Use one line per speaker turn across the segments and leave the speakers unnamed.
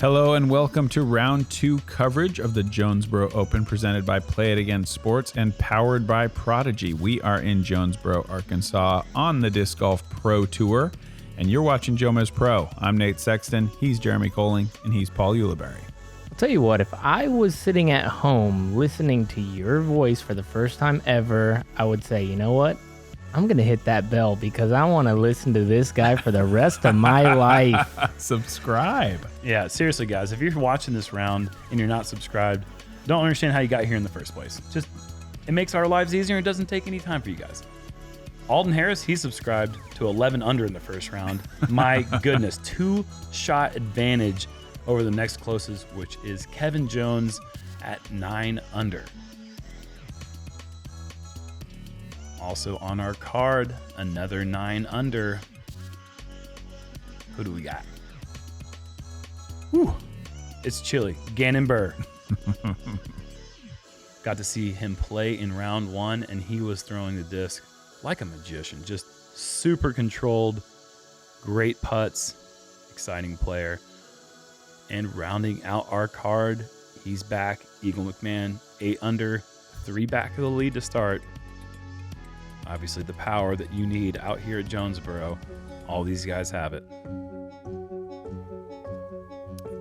Hello and welcome to round 2 coverage of the Jonesboro Open presented by Play It Again Sports and powered by Prodigy. We are in Jonesboro, Arkansas on the Disc Golf Pro Tour, and you're watching JomezPro. I'm Nate Sexton, he's Jeremy Koling, and he's Paul Ulibarri.
I'll tell you what, if I was sitting at home listening to your voice for the first time ever, I would say, you know what? I'm going to hit that bell because I want to listen to this guy for the rest of my life.
Subscribe.
Yeah, seriously, guys, if you're watching this round and you're not subscribed, don't understand how you got here in the first place. Just, it makes our lives easier and it doesn't take any time for you guys. Alden Harris, he subscribed to 11 under in the first round. My goodness, 2-shot advantage over the next closest, which is Kevin Jones at 9 under. Also on our card, another 9 under. Who do we got? Whew, it's chilly. Gannon Buhr. Got to see him play in round 1, and he was throwing the disc like a magician. Just super controlled, great putts, exciting player. And rounding out our card, he's back. Eagle McMahon, 8 under, 3 back of the lead to start. Obviously, the power that you need out here at Jonesboro, all these guys have it.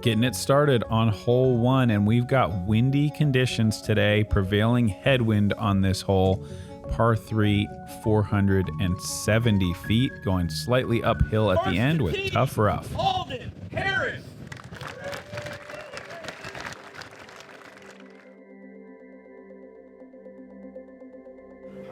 Getting it started on hole 1, and we've got windy conditions today, prevailing headwind on this hole. Par 3, 470 feet, going slightly uphill at the end with tough rough.
Alden Harris.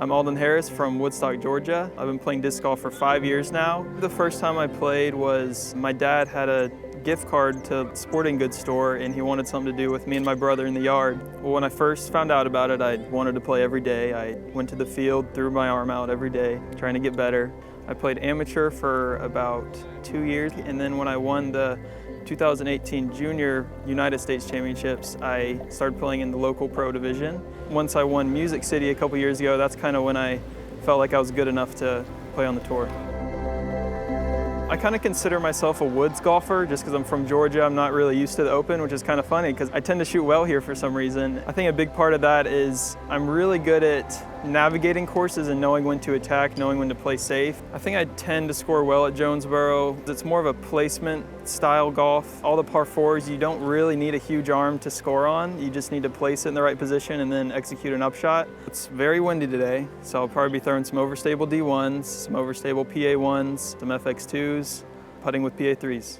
I'm Alden Harris from Woodstock, Georgia. I've been playing disc golf for 5 years now. The first time I played was my dad had a gift card to a sporting goods store and he wanted something to do with me and my brother in the yard. Well, when I first found out about it, I wanted to play every day. I went to the field, threw my arm out every day, trying to get better. I played amateur for about 2 years, and then when I won the 2018 Junior United States Championships, I started playing in the local pro division. Once I won Music City a couple years ago, that's kind of when I felt like I was good enough to play on the tour. I kind of consider myself a woods golfer just because I'm from Georgia. I'm not really used to the Open, which is kind of funny because I tend to shoot well here for some reason. I think a big part of that is I'm really good at navigating courses and knowing when to attack, knowing when to play safe. I think I tend to score well at Jonesboro. It's more of a placement style golf. All the par 4s, you don't really need a huge arm to score on. You just need to place it in the right position and then execute an upshot. It's very windy today, so I'll probably be throwing some overstable D1s, some overstable PA1s, some FX2s, putting with PA3s.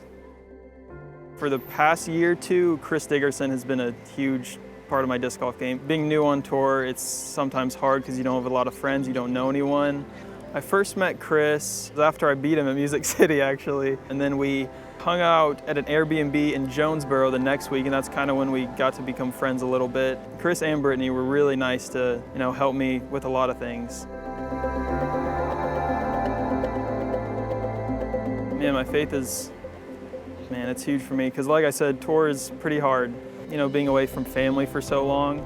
For the past year or two, Chris Diggerson has been a huge part of my disc golf game. Being new on tour, it's sometimes hard because you don't have a lot of friends, you don't know anyone. I first met Chris after I beat him at Music City, actually, and then we hung out at an Airbnb in Jonesboro the next week, and that's kind of when we got to become friends a little bit. Chris and Brittany were really nice to, help me with a lot of things. Man, my faith is, it's huge for me because like I said, tour is pretty hard. Being away from family for so long,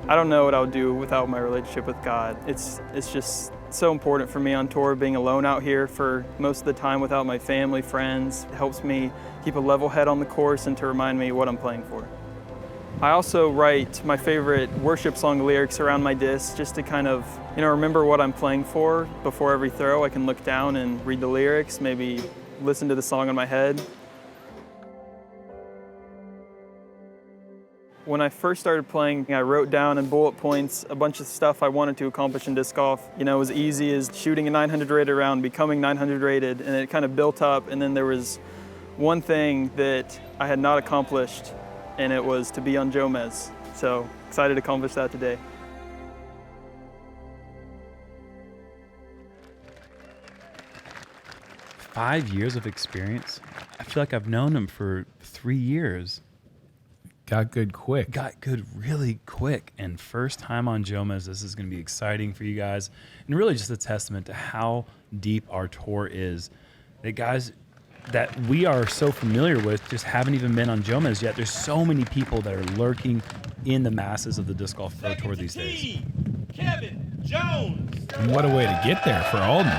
I don't know what I would do without my relationship with God. It's just so important for me on tour, being alone out here for most of the time without my family, friends. It helps me keep a level head on the course and to remind me what I'm playing for. I also write my favorite worship song lyrics around my disc just to kind of, remember what I'm playing for. Before every throw, I can look down and read the lyrics, maybe listen to the song in my head. When I first started playing, I wrote down in bullet points a bunch of stuff I wanted to accomplish in disc golf. It was easy as shooting a 900 rated round, becoming 900 rated, and it kind of built up. And then there was one thing that I had not accomplished, and it was to be on Jomez. So excited to accomplish that today.
Five years of experience. I feel like I've known him for 3 years.
Got good quick.
Got good really quick. And first time on Jomez, this is going to be exciting for you guys. And really just a testament to how deep our tour is. The guys that we are so familiar with just haven't even been on Jomez yet. There's so many people that are lurking in the masses of the Disc Golf Pro Tour these days.
Kevin Jones.
And what a way to get there for Alden.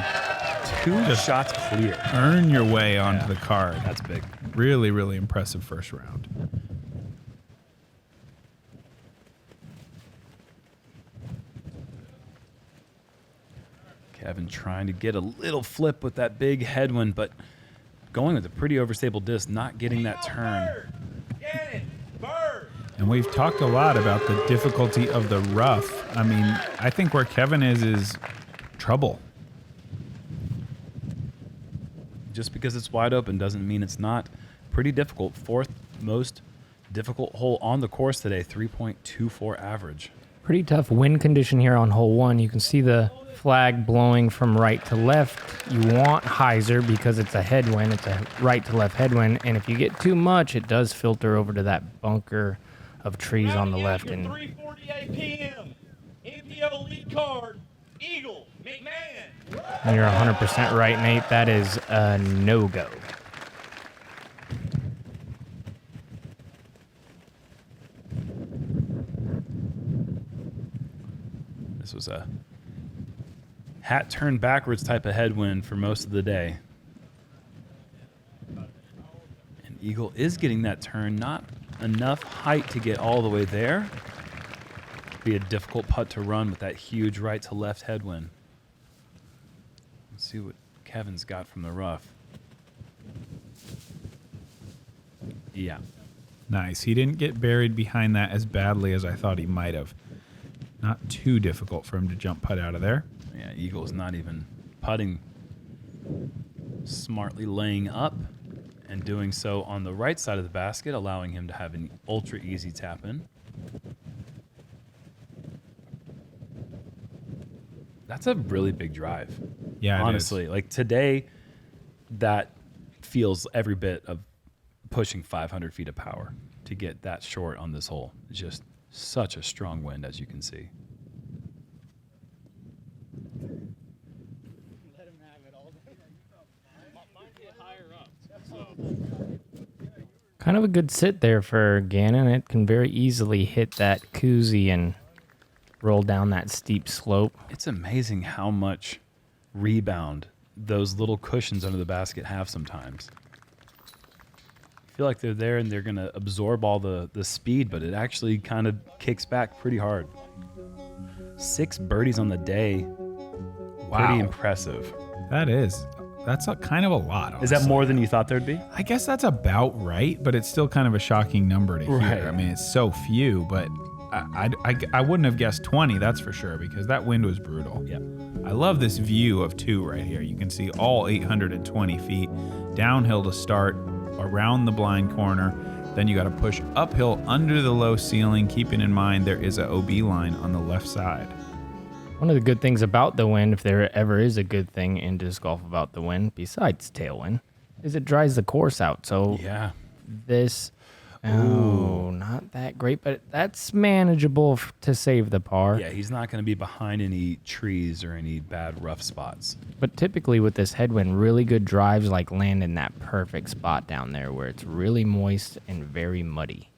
2 shots clear.
Earn your way onto the card.
That's big.
Really, really impressive first round.
Kevin trying to get a little flip with that big headwind, but going with a pretty overstable disc, not getting that turn.
Gannon, Buhr.
And we've talked a lot about the difficulty of the rough. I mean, I think where Kevin is trouble.
Just because it's wide open doesn't mean it's not pretty difficult. Fourth most difficult hole on the course today, 3.24 average.
Pretty tough wind condition here on hole 1. You can see the flag blowing from right to left. You want hyzer because it's a headwind. It's a right to left headwind. And if you get too much, it does filter over to that bunker of trees on the left. And
3:48 p.m. NPO lead card, Eagle, McMahon.
you're 100% right, Nate. That is a no-go.
This was a hat turned backwards type of headwind for most of the day. And Eagle is getting that turn, not enough height to get all the way there. Be a difficult putt to run with that huge right to left headwind. Let's see what Kevin's got from the rough. Yeah.
Nice. He didn't get buried behind that as badly as I thought he might have. Not too difficult for him to jump putt out of there.
Yeah, Eagle's not even putting, smartly laying up and doing so on the right side of the basket, allowing him to have an ultra easy tap in. That's a really big drive.
Yeah,
honestly. Like today, that feels every bit of pushing 500 feet of power to get that short on this hole. It's just such a strong wind, as you can see.
Kind of a good sit there for Gannon. It can very easily hit that koozie and roll down that steep slope.
It's amazing how much rebound those little cushions under the basket have sometimes. I feel like they're there and they're going to absorb all the speed, but it actually kind of kicks back pretty hard. 6 birdies on the day.
Wow.
Pretty impressive.
That's kind of a lot.
Is that
honestly.
more than you thought there'd be?
I guess that's about right, but it's still kind of a shocking number to hear.
Right.
I mean, it's so few, but I wouldn't have guessed 20, that's for sure, because that wind was brutal.
Yeah.
I love this view of 2 right here. You can see all 820 feet downhill to start, around the blind corner. Then you got to push uphill under the low ceiling, keeping in mind there is a OB line on the left side.
One of the good things about the wind, if there ever is a good thing in disc golf about the wind, besides tailwind, is it dries the course out. So
Yeah.
this, not that great, but that's manageable to save the par.
Yeah, he's not going to be behind any trees or any bad rough spots.
But typically with this headwind, really good drives like land in that perfect spot down there where it's really moist and very muddy.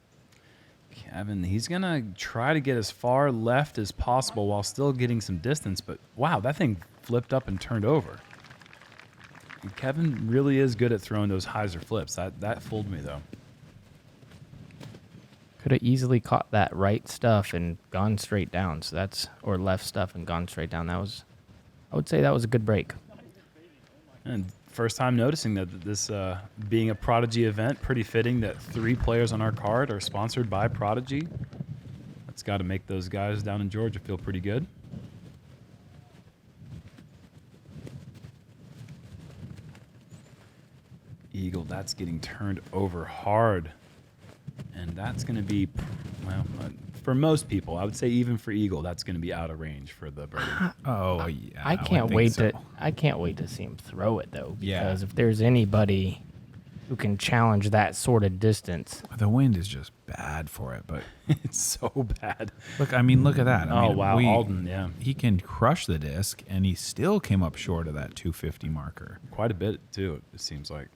Kevin, he's going to try to get as far left as possible while still getting some distance, but wow, that thing flipped up and turned over. And Kevin really is good at throwing those hyzer flips. That fooled me, though.
Could have easily caught that right stuff and gone straight down. So that's, or left stuff and gone straight down. That was, I would say that was a good break.
And first time noticing that this being a Prodigy event, pretty fitting that 3 players on our card are sponsored by Prodigy. That's got to make those guys down in Georgia feel pretty good. Eagle, that's getting turned over hard. And that's going to be, well, for most people, I would say even for Eagle, that's going to be out of range for the birdie.
Oh yeah,
I can't wait to see him throw it though, because if there's anybody who can challenge that sort of distance,
The wind is just bad for it, but
It's so bad.
look at that. I mean,
wow, Alden, yeah.
He can crush the disc, and he still came up short of that 250 marker.
Quite a bit, too, it seems like.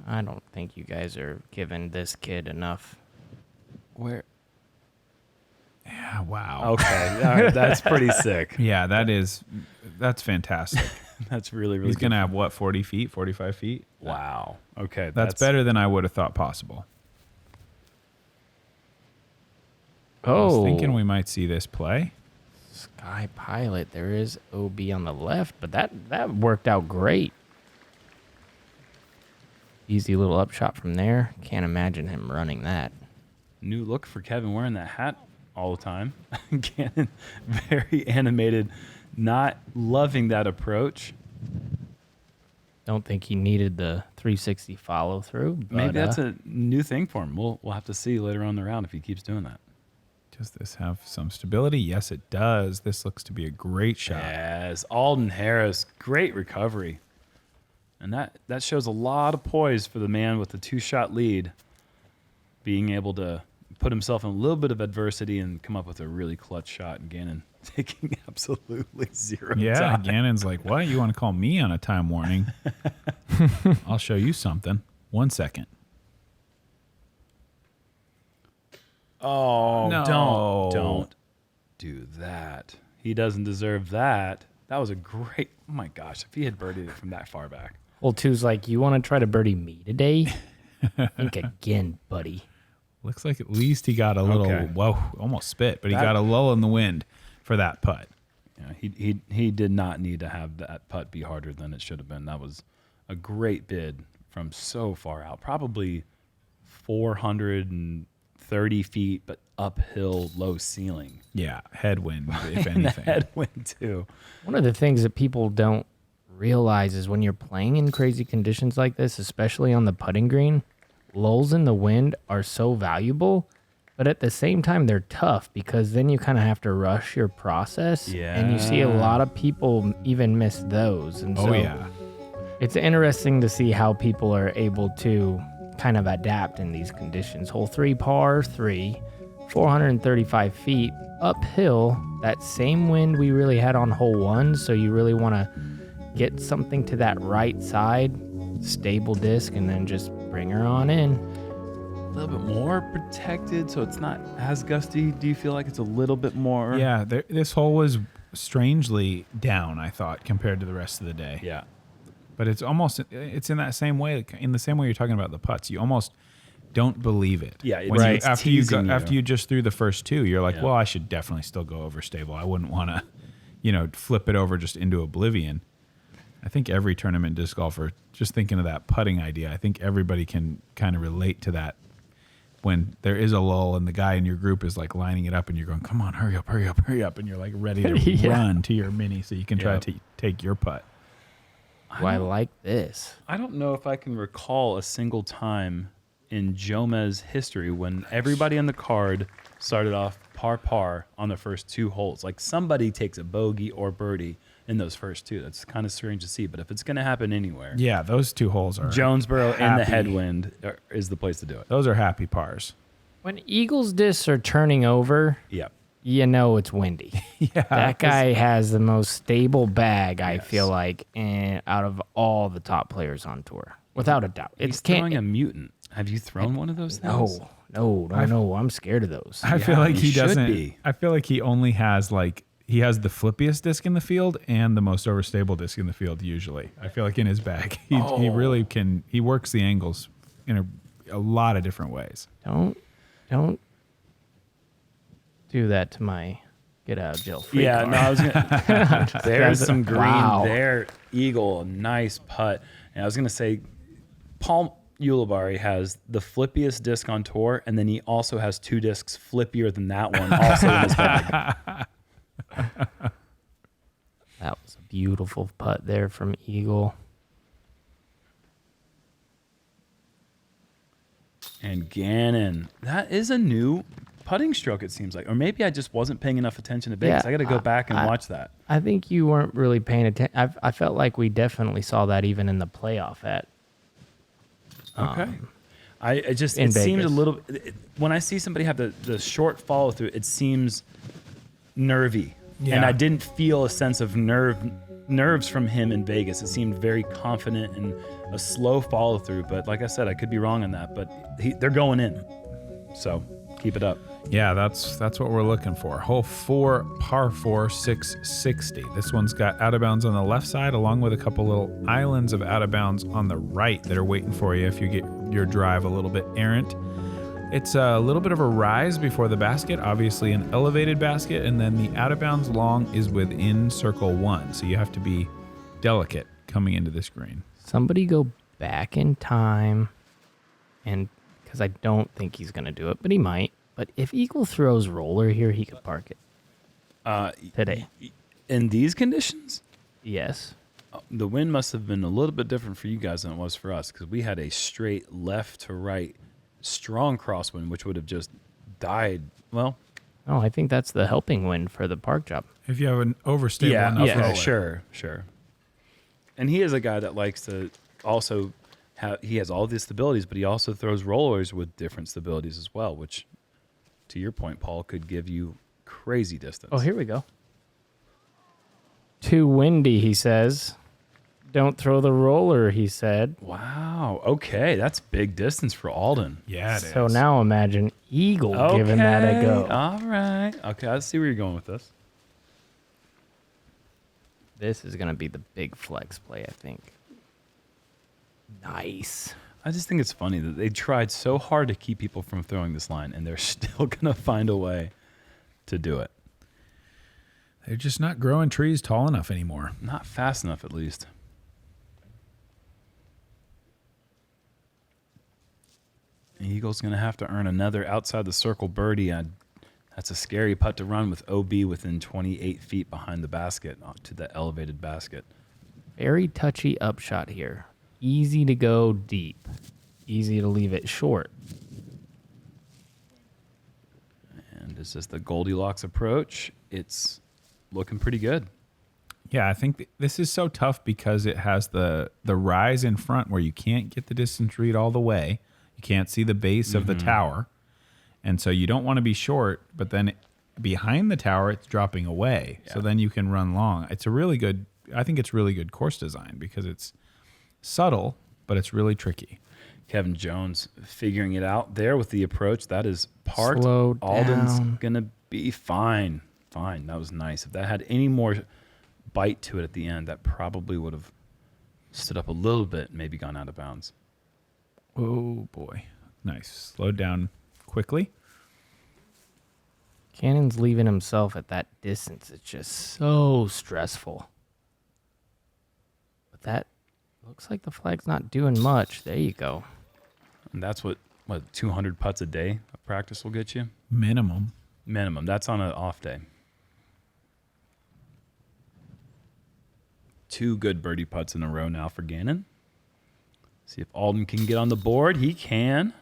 I don't think you guys are giving this kid enough.
Where?
Yeah, wow.
Okay, all right, that's pretty sick.
Yeah, that's fantastic.
That's really, really
He's
good.
going to have, what, 40 feet, 45 feet?
Wow. Okay.
That's better than I would have thought possible. I was thinking we might see this play.
Sky Pilot. There is OB on the left, but that worked out great. Easy little upshot from there. Can't imagine him running that.
New look for Kevin wearing that hat all the time. Gannon, very animated, not loving that approach.
Don't think he needed the 360 follow through.
Maybe that's a new thing for him. We'll have to see later on in the round if he keeps doing that.
Does this have some stability? Yes, it does. This looks to be a great shot.
Yes, Alden Harris, great recovery. And that shows a lot of poise for the man with the 2-shot lead, being able to put himself in a little bit of adversity and come up with a really clutch shot. And Gannon taking absolutely zero time.
Gannon's like, what? You want to call me on a time warning? I'll show you something. 1 second.
Oh,
no.
Don't do that. He doesn't deserve that. That was a great, oh my gosh, if he had birdied it from that far back.
Well, two's like, you want to try to birdie me today? Think again, buddy.
Looks like at least he got a little, whoa, almost spit, but he got a lull in the wind for that putt.
Yeah, he did not need to have that putt be harder than it should have been. That was a great bid from so far out, probably 430 feet, but uphill, low ceiling.
Yeah, headwind, if anything.
Headwind, too.
One of the things that people don't realize is when you're playing in crazy conditions like this, especially on the putting green, lulls in the wind are so valuable, but at the same time, they're tough because then you kind of have to rush your process.
Yeah.
And you see a lot of people even miss those. And so it's interesting to see how people are able to kind of adapt in these conditions. Hole 3, par 3, 435 feet uphill, that same wind we really had on hole 1. So you really want to get something to that right side, stable disc, and then just bring her on in.
A little bit more protected, so it's not as gusty. Do you feel like it's a little bit more?
Yeah, this hole was strangely down, I thought, compared to the rest of the day.
Yeah.
But it's in that same way, in the same way you're talking about the putts. You almost don't believe it.
Yeah,
it's after you just threw the first 2, you're like, well, I should definitely still go over stable. I wouldn't want to, flip it over just into oblivion. I think every tournament disc golfer, just thinking of that putting idea, I think everybody can kind of relate to that when there is a lull and the guy in your group is like lining it up and you're going, come on, hurry up, hurry up, hurry up. And you're like ready to run to your mini so you can try to take your putt.
I like this.
I don't know if I can recall a single time in Jomez history when everybody on the card started off par on the first 2 holes. Like somebody takes a bogey or birdie in those first 2. That's kind of strange to see, but if it's going to happen anywhere.
Yeah, those 2 holes are
Jonesboro and the headwind is the place to do it.
Those are happy pars.
When Eagles discs are turning over, you know it's windy. That guy has the most stable bag, I feel like, out of all the top players on tour. Without a doubt.
He's throwing a mutant. Have you thrown one of those things?
No. I'm scared of those.
I feel like he doesn't. I feel like he only has he has the flippiest disc in the field and the most overstable disc in the field usually. I feel like in his bag. He really can. He works the angles in a lot of different ways.
Don't do that to my get out of jail free
card. No, I was gonna. There's some green there. Eagle, a nice putt. And I was gonna say, Paul Ulibarri has the flippiest disc on tour, and then he also has 2 discs flippier than that one also in his bag.
That was a beautiful putt there from Eagle.
And Gannon, that is a new putting stroke, it seems like. Or maybe I just wasn't paying enough attention to Biggs. I got to go back and watch that.
I think you weren't really paying attention. I felt like we definitely saw that even in the playoff at.
Okay. It seemed a little. When I see somebody have the short follow through, it seems nervy. Yeah. And I didn't feel a sense of nerves from him in Vegas. It seemed very confident and a slow follow through. But like I said, I could be wrong on that. But they're going in. So keep it up.
Yeah, that's what we're looking for. Hole 4, par 4, 660. This one's got out of bounds on the left side, along with a couple little islands of out of bounds on the right that are waiting for you if you get your drive a little bit errant. It's a little bit of a rise before the basket, obviously an elevated basket, and then the out of bounds long is within circle 1. So you have to be delicate coming into this green.
Somebody go back in time, and because I don't think he's going to do it, but he might. But if Eagle throws roller here, he could park it today.
In these conditions?
Yes.
The wind must have been a little bit different for you guys than it was for us, because we had a straight left to right strong crosswind, which would have just died. Well,
Oh, I think that's the helping wind for the park job.
If you have an overstable enough
yeah,
roller.
Sure. And he is a guy that likes to also have, he has all these stabilities, but he also throws rollers with different stabilities as well, which, to your point, Paul, could give you crazy distance.
Oh, here we go. Too windy, he says. Don't throw the roller, he said.
Wow. Okay, that's big distance for Alden.
Yeah, it
So
is.
now imagine Eagle giving that a go.
All right. Okay, I see where you're going with this.
This is going to be the big flex play, I think. Nice.
I just think it's funny that they tried so hard to keep people from throwing this line, and they're still going to find a way to do it.
They're just not growing trees tall enough anymore.
Not fast enough, at least. Eagle's going to have to earn another outside the circle birdie. That's a scary putt to run with OB within 28 feet behind the basket to the elevated basket.
Very touchy upshot here. Easy to go deep. Easy to leave it short.
And this is the Goldilocks approach. It's looking pretty good.
Yeah, I think this is so tough because it has the rise in front where you can't get the distance read all the way. You can't see the base of the tower. And so you don't want to be short, but then behind the tower, it's dropping away. Yeah. So then you can run long. It's a really good, I think it's really good course design because it's subtle, but it's really tricky.
Kevin Jones figuring it out there with the approach. That is parked.
Slow
Alden's
down.
going to be fine. Fine. That was nice. If that had any more bite to it at the end, that probably would have stood up a little bit, maybe gone out of bounds.
Oh, boy. Nice. Slowed down quickly.
Cannon's leaving himself at that distance. It's just so stressful. But that looks like the flag's not doing much. There you go.
And that's what 200 putts a day of practice will get you?
Minimum.
Minimum. That's on an off day. 2 good birdie putts in a row now for Gannon. See if Alden can get on the board. He can.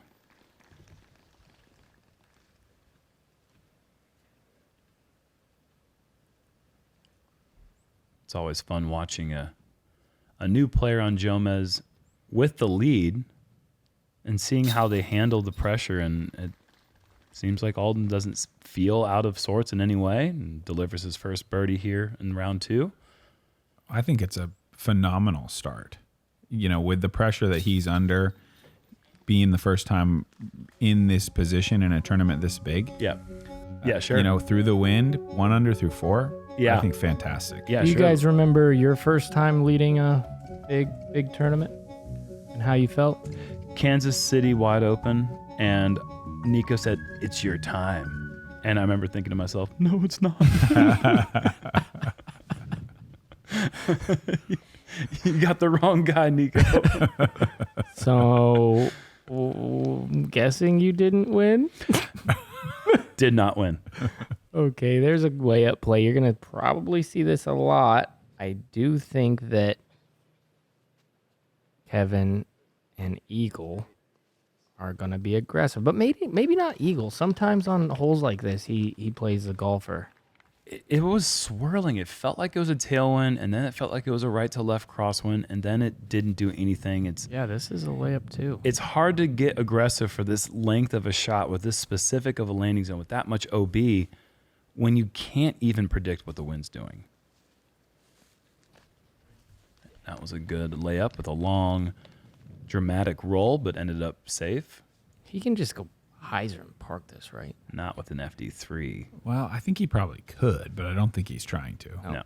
It's always fun watching a new player on Jomez with the lead and seeing how they handle the pressure. And it seems like Alden doesn't feel out of sorts in any way and delivers his first birdie here in round 2.
I think it's a phenomenal start. You know, with the pressure that he's under, being the first time in this position in a tournament this big.
Yeah. Yeah, sure.
You know, through the wind, 1 under through 4.
Yeah.
I think fantastic.
Yeah,
Do you
sure.
guys remember your first time leading a big tournament and how you felt?
Kansas City wide open, and Nico said, "It's your time." And I remember thinking to myself, no, it's not. You got the wrong guy, Nico.
So, I'm guessing you didn't win?
Did not win.
Okay, there's a way up play. You're going to probably see this a lot. I do think that Kevin and Eagle are going to be aggressive, but maybe not Eagle. Sometimes on holes like this, he plays the golfer.
It was swirling. It felt like it was a tailwind, and then it felt like it was a right to left crosswind, and then it didn't do anything.
Yeah, this is a layup too.
It's hard to get aggressive for this length of a shot with this specific of a landing zone with that much OB when you can't even predict what the wind's doing. That was a good layup with a long, dramatic roll, but ended up safe.
He can just go Heiser park this, right?
Not with an FD3.
Well, I think he probably could, but I don't think he's trying to.
No.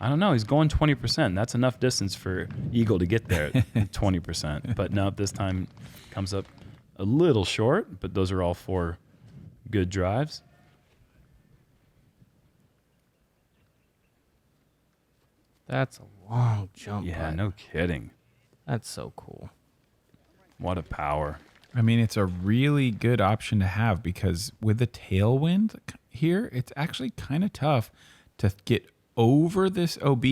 I don't know. He's going 20%. That's enough distance for Eagle to get there at 20%. But no, this time comes up a little short, but those are all 4 good drives.
That's a long jump.
Yeah,
putt.
no kidding.
That's so cool.
What a power.
I mean, it's a really good option to have because with the tailwind here, it's actually kind of tough to get over this OB,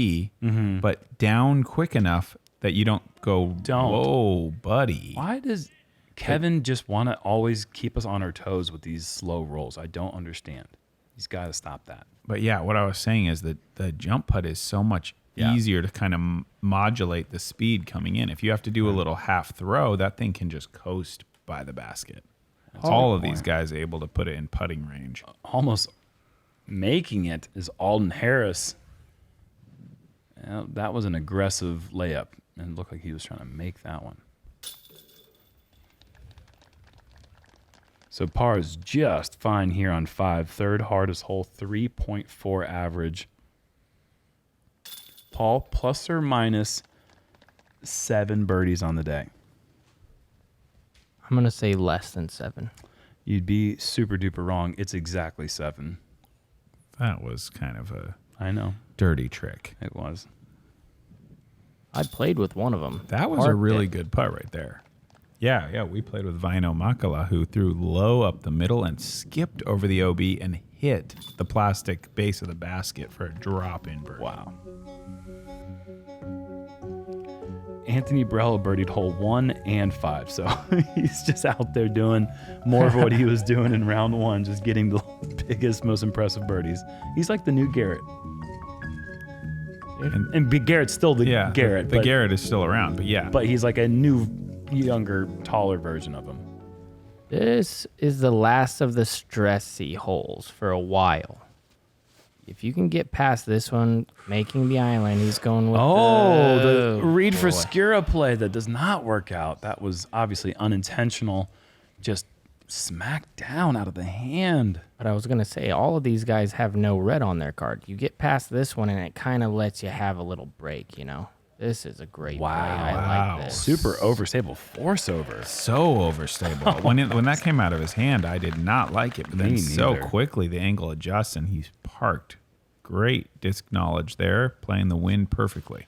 but down quick enough that you don't go, whoa, buddy.
Why does Kevin just want to always keep us on our toes with these slow rolls? I don't understand. He's got to stop that.
But yeah, what I was saying is that the jump putt is so much easier to kind of modulate the speed coming in. If you have to do a little half throw, that thing can just coast by the basket. All of these guys are able to put it in putting range.
Almost making it is Alden Harris. That was an aggressive layup, and it looked like he was trying to make that one. So par is just fine here on 5. Third hardest hole, 3.4 average. Paul, plus or minus 7 birdies on the day.
I'm going to say less than 7.
You'd be super duper wrong. It's exactly 7.
That was kind of a
I know.
dirty trick.
It was.
I played with one of them.
That was a really good putt right there. Yeah, we played with Vino Makala, who threw low up the middle and skipped over the OB and hit the plastic base of the basket for a drop-in birdie.
Wow. Anthony Brello birdied hole 1 and 5, so he's just out there doing more of what he was doing in round 1, just getting the biggest, most impressive birdies. He's like the new Garrett. And Garrett's still the Garrett.
The Garrett is still around, but yeah.
But he's like a new, younger, taller version of him.
This is the last of the stressy holes for a while. If you can get past this one, making the island, he's going with
the Reed for Skura play that does not work out. That was obviously unintentional. Just smacked down out of the hand.
But I was going to say, all of these guys have no red on their card. You get past this one, and it kind of lets you have a little break, you know? This is a great play. I like this.
Super overstable force over.
So overstable. when that came out of his hand, I did not like it. But then so quickly, the angle adjusts, and he's parked. Great disc knowledge there, playing the wind perfectly.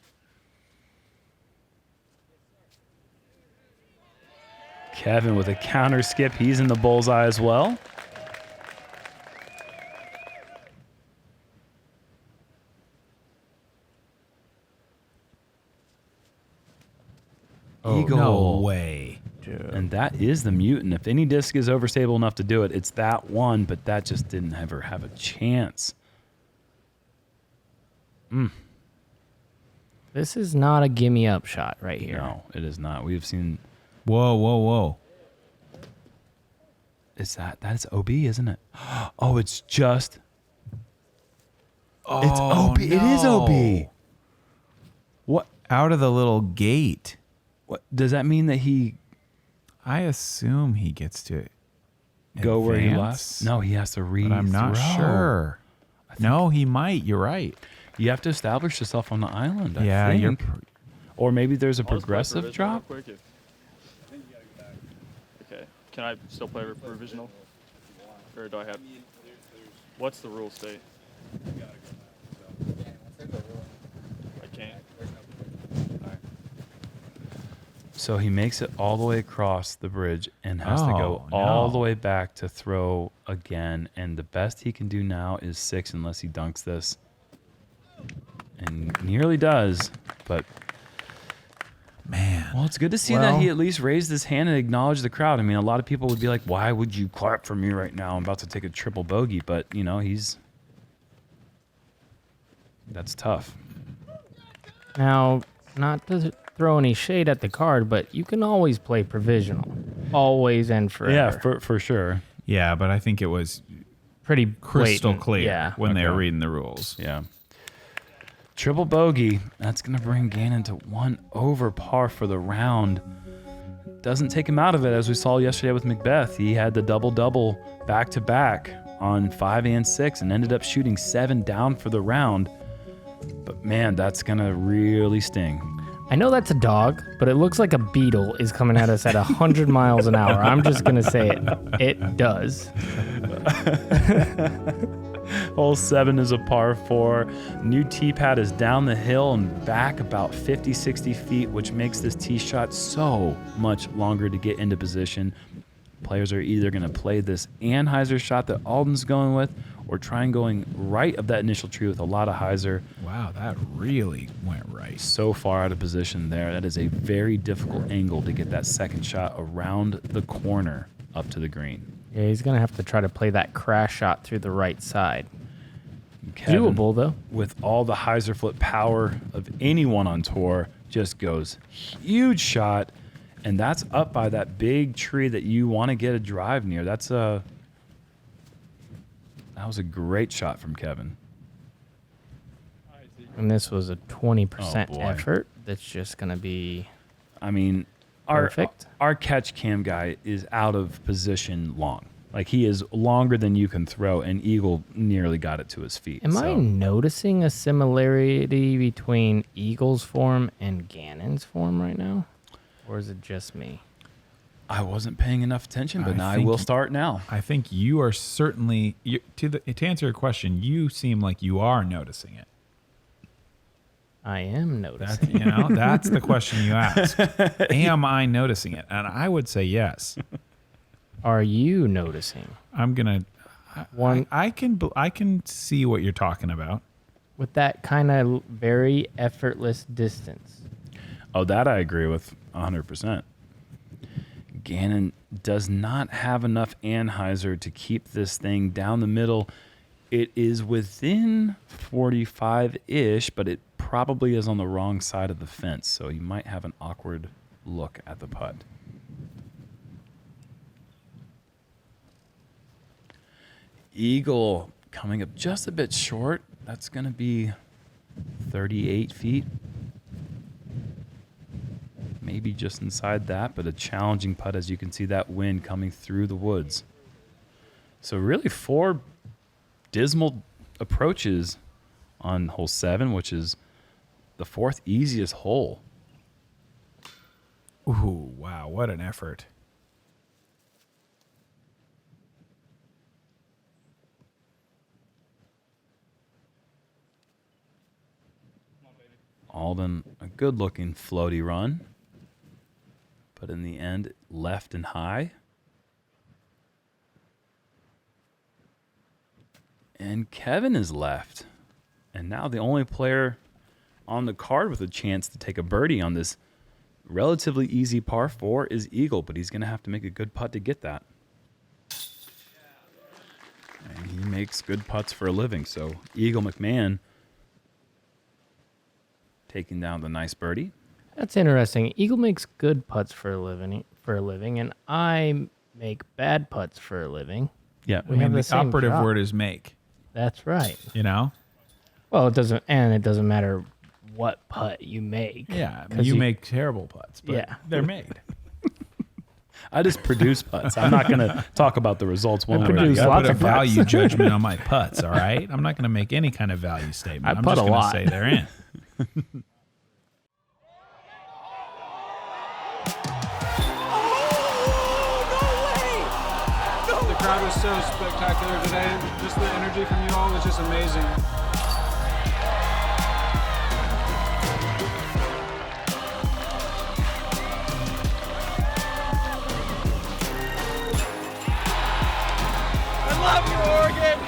Kevin with a counter skip. He's in the bullseye as well. Eagle.
No way.
And that is the mutant. If any disc is overstable enough to do it, it's that one, but that just didn't ever have a chance.
This is not a gimme up shot right here.
No, it is not. We have seen.
Whoa.
That's OB, isn't it? Oh, it's just.
Oh,
it's OB.
No.
It is OB. What?
Out of the little gate.
What does that mean that he?
I assume he gets to
Go where he
advance,
left. No, he has to read.
But I'm not sure. No, he might. You're right.
You have to establish yourself on the island.
Yeah,
I think. Or maybe there's a progressive drop.
Okay. Can I still play provisional? Or do I have? What's the rule state? I can't. All right.
So he makes it all the way across the bridge and has to go all the way back to throw again. And the best he can do now is 6 unless he dunks this. And nearly does, but
man.
Well, it's good to see that he at least raised his hand and acknowledged the crowd. I mean, a lot of people would be like, "Why would you clap for me right now? I'm about to take a triple bogey." But you know, that's tough.
Now, not to throw any shade at the card, but you can always play provisional, always and forever.
Yeah, for sure.
Yeah, but I think it was
pretty
crystal
blatant.
clear when they were reading the rules.
Yeah. Triple bogey. That's going to bring Gannon to 1 over par for the round. doesn't take him out of it, as we saw yesterday with Macbeth. He had the double-double back-to-back on 5 and 6 and ended up shooting 7 down for the round. But man, that's going to really sting.
I know that's a dog, but it looks like a beetle is coming at us at 100 miles an hour. I'm just going to say it. It does.
Hole 7 is a par 4. New tee pad is down the hill and back about 50, 60 feet, which makes this tee shot so much longer to get into position. Players are either going to play this Anheuser shot that Alden's going with, or try and going right of that initial tree with a lot of hyzer.
Wow, that really went right.
So far out of position there. That is a very difficult angle to get that second shot around the corner up to the green.
Yeah, he's going to have to try to play that crash shot through the right side.
Kevin,
Doable, though.
With all the hyzer flip power of anyone on tour, just goes huge shot, and that's up by that big tree that you want to get a drive near. That was a great shot from Kevin.
And this was a 20%
Oh, boy.
effort. That's just going to be
I mean,
perfect.
Our catch cam guy is out of position long. Like, he is longer than you can throw, and Eagle nearly got it to his feet.
Am I noticing a similarity between Eagle's form and Gannon's form right now? Or is it just me?
I wasn't paying enough attention, but
I
now I
think-
will start now.
I think you are certainly to answer your question. You seem like you are noticing it.
I am noticing.
That's the question you ask. Am I noticing it? And I would say yes.
Are you noticing?
I'm gonna.
One
I can see what you're talking about.
with that kind of very effortless distance.
Oh, that I agree with 100%. Gannon does not have enough anhyzer to keep this thing down the middle. It is within 45-ish, but it probably is on the wrong side of the fence, so you might have an awkward look at the putt. Eagle coming up just a bit short. That's going to be 38 feet. Maybe just inside that, but a challenging putt, as you can see that wind coming through the woods. So really 4 dismal approaches on hole 7, which is the 4th easiest hole.
Ooh, wow, what an effort.
Alden, a good-looking floaty run, but in the end, left and high. And Kevin is left. And now the only player on the card with a chance to take a birdie on this relatively easy par 4 is Eagle, but he's going to have to make a good putt to get that. And he makes good putts for a living, so Eagle McMahon taking down the nice birdie.
That's interesting. Eagle makes good putts for a living, and I make bad putts for a living.
Yeah.
We
I
have
mean,
the
the
same
operative
job.
word is make.
That's right. Well, it doesn't matter what putt you make.
Yeah,
'Cause
you make terrible putts, but
Yeah.
they're made.
I just produce putts. I'm not going to talk about the results one way or
produce
the
I
other.
lots
put a
of putts.
value judgment on my putts, all right? I'm not going to make any kind of value statement.
I
I'm
putt
just
a
going to
lot.
say they're in.
The crowd was so spectacular today. Just the energy from you all was just amazing.
I love you, Oregon!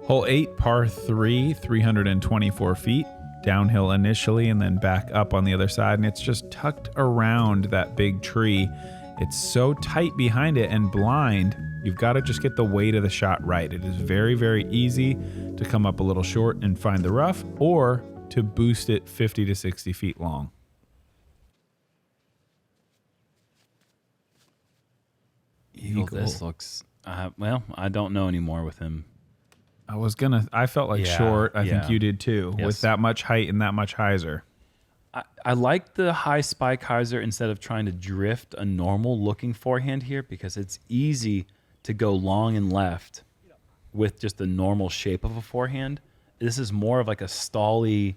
Hole 8, par 3, 324 feet. Downhill initially and then back up on the other side. And it's just tucked around that big tree. It's so tight behind it and blind. You've got to just get the weight of the shot right. It is very, very easy to come up a little short and find the rough, or to boost it 50 to 60 feet long.
Eagle, this looks, well, I don't know anymore with him
I felt like short. I think you did too,
Yes.
with that much height and that much hyzer.
I like the high spike hyzer instead of trying to drift a normal looking forehand here because it's easy to go long and left with just the normal shape of a forehand. This is more of like a stally.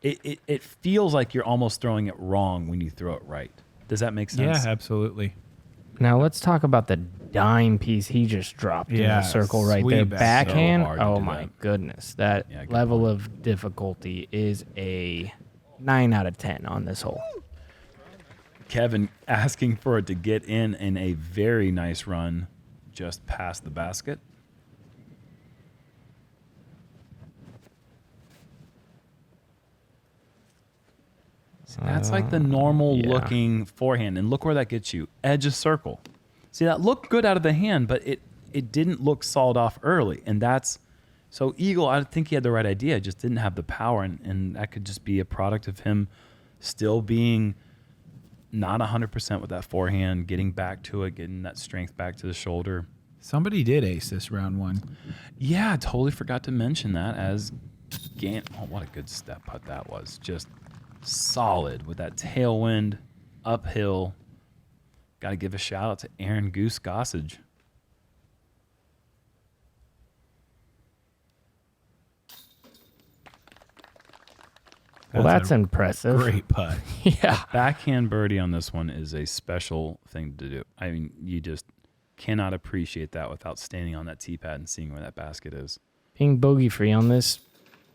It feels like you're almost throwing it wrong when you throw it right. Does that make sense?
Yeah, absolutely.
Now let's talk about the dime piece he just dropped in the circle right
sweet
there.
back.
Backhand.
So hard to
Oh
do
my
that.
goodness, that
Yeah, good
level
point.
of difficulty is a 9 out of 10 on this hole.
Kevin asking for it to get in a very nice run just past the basket. See, that's like the normal looking forehand. And look where that gets you. Edge of circle. See, that looked good out of the hand, but it didn't look sawed off early. And that's... So Eagle, I think he had the right idea, just didn't have the power. And that could just be a product of him still being not 100% with that forehand, getting back to it, getting that strength back to the shoulder.
Somebody did ace this round one.
Yeah, I totally forgot to mention that as Gannon. Oh, what a good step putt that was. Just solid with that tailwind uphill. Got to give a shout out to Aaron Goose Gossage.
Well, that's impressive.
Great putt.
Yeah.
Backhand birdie on this one is a special thing to do. I mean, you just cannot appreciate that without standing on that tee pad and seeing where that basket is.
Being bogey free on this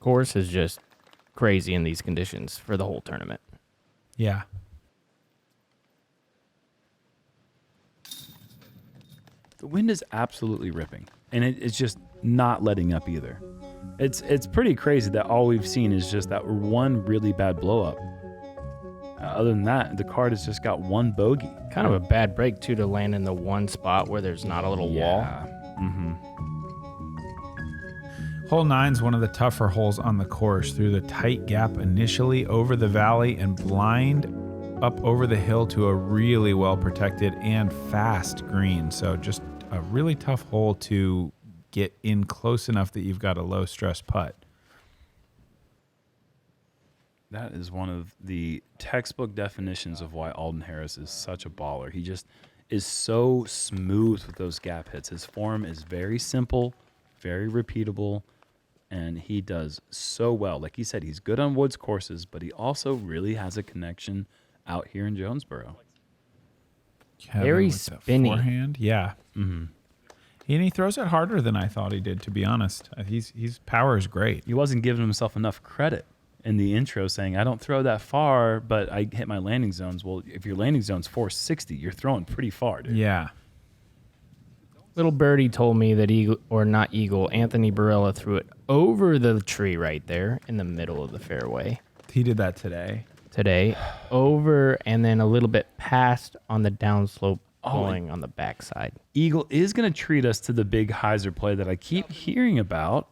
course is just crazy in these conditions for the whole tournament.
Yeah.
The wind is absolutely ripping, and it's just not letting up either. It's pretty crazy that all we've seen is just that one really bad blow up. Other than that, the card has just got one bogey.
Kind of a bad break, too, to land in the one spot where there's not a little wall.
Mm-hmm.
Hole 9's one of the tougher holes on the course. Through the tight gap initially, over the valley, and blind up over the hill to a really well protected and fast green. So just a really tough hole to get in close enough that you've got a low stress putt.
That is one of the textbook definitions of why Alden Harris is such a baller. He just is so smooth with those gap hits. His form is very simple, very repeatable, and he does so well. Like he said, he's good on woods courses, but he also really has a connection out here in Jonesboro.
Kevin
Very
with the
spinny.
forehand. Yeah.
Mm-hmm.
And he throws it harder than I thought he did, to be honest. His power is great.
He wasn't giving himself enough credit in the intro, saying, I don't throw that far, but I hit my landing zones. Well, if your landing zone's 460, you're throwing pretty far, dude.
Yeah.
Little birdie told me that Anthony Barella threw it over the tree right there in the middle of the fairway
He did that today.
over and then a little bit past on the downslope
Oh,
going on the backside.
Eagle is going to treat us to the big hyzer play that I keep hearing about.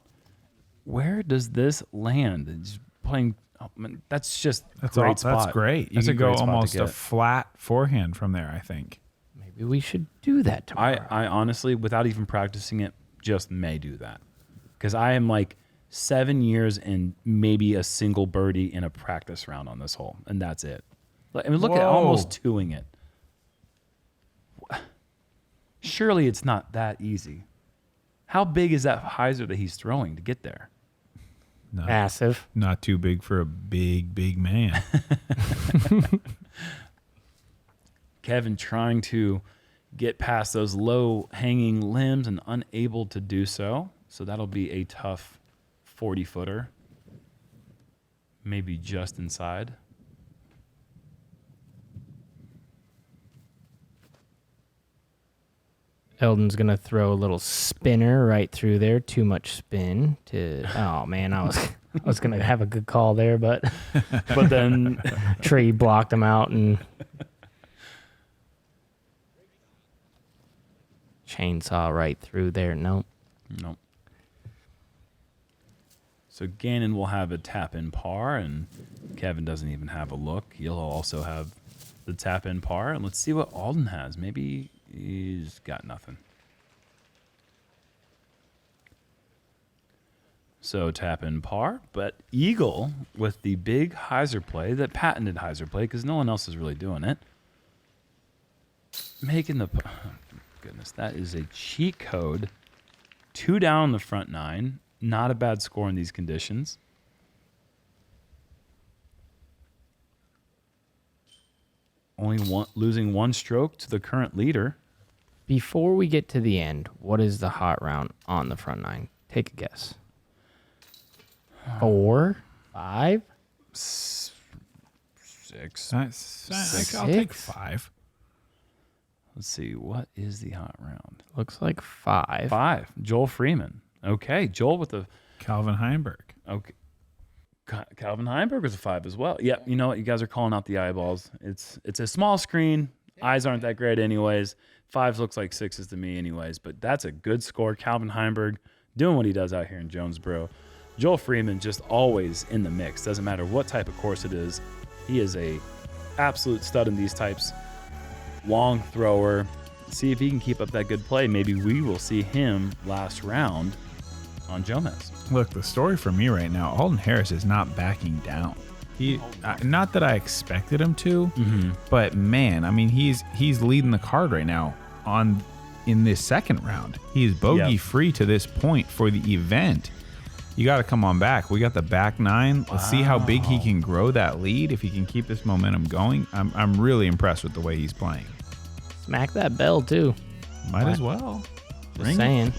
Where does this land? It's playing. Oh, man, that's just
That's
great
all.
spot.
That's great. You
That's a
could go
great spot to
almost a
get.
flat forehand from there, I think.
Maybe we should do that tomorrow.
I honestly, without even practicing it, just may do that because I am like 7 years and maybe a single birdie in a practice round on this hole, and that's it. I mean, look at
Whoa.
almost twoing it. Surely it's not that easy. How big is that hyzer that he's throwing to get there?
Massive.
Not too big for a big man.
Kevin trying to get past those low hanging limbs and unable to do so. So that'll be a tough 40-footer. Maybe just inside.
Eldon's going to throw a little spinner right through there. Too much spin to... Oh, man, I was going to have a good call there, but
Then
tree blocked him out and... Chainsaw right through there. Nope.
Nope. So Gannon will have a tap-in par, and Kevin doesn't even have a look. He'll also have the tap-in par, and let's see what Alden has. Maybe he's got nothing. So tap in par, but eagle with the big hyzer play, that patented hyzer play, because no one else is really doing it. Making the, oh, goodness, that is a cheat code. 2 down on the front 9. Not a bad score in these conditions. Losing 1 stroke to the current leader.
Before we get to the end, what is the hot round on the front 9? Take a guess. 4, 5,
6.
I'll take 5.
Let's see. What is the hot round?
Looks like 5.
5. Joel Freeman. Okay. Joel with the
Calvin Heinberg.
Okay. Calvin Heinberg was a 5 as well. Yeah. You know what? You guys are calling out the eyeballs. It's a small screen. Eyes aren't that great anyways. 5 looks like 6s to me anyways. But that's a good score. Calvin Heinberg doing what he does out here in Jonesboro. Joel Freeman just always in the mix. Doesn't matter what type of course it is. He is a absolute stud in these types. Long thrower. See if he can keep up that good play. Maybe we will see him last round on Jomez.
Look, the story for me right now, Alden Harris is not backing down. He, not that I expected him to, but man, I mean, he's leading the card right now in this second round. He is bogey free to this point for the event. You got to come on back. We got the back 9. Let's see how big he can grow that lead. If he can keep this momentum going, I'm really impressed with the way he's playing.
Smack that bell, too.
Might as well.
Just saying.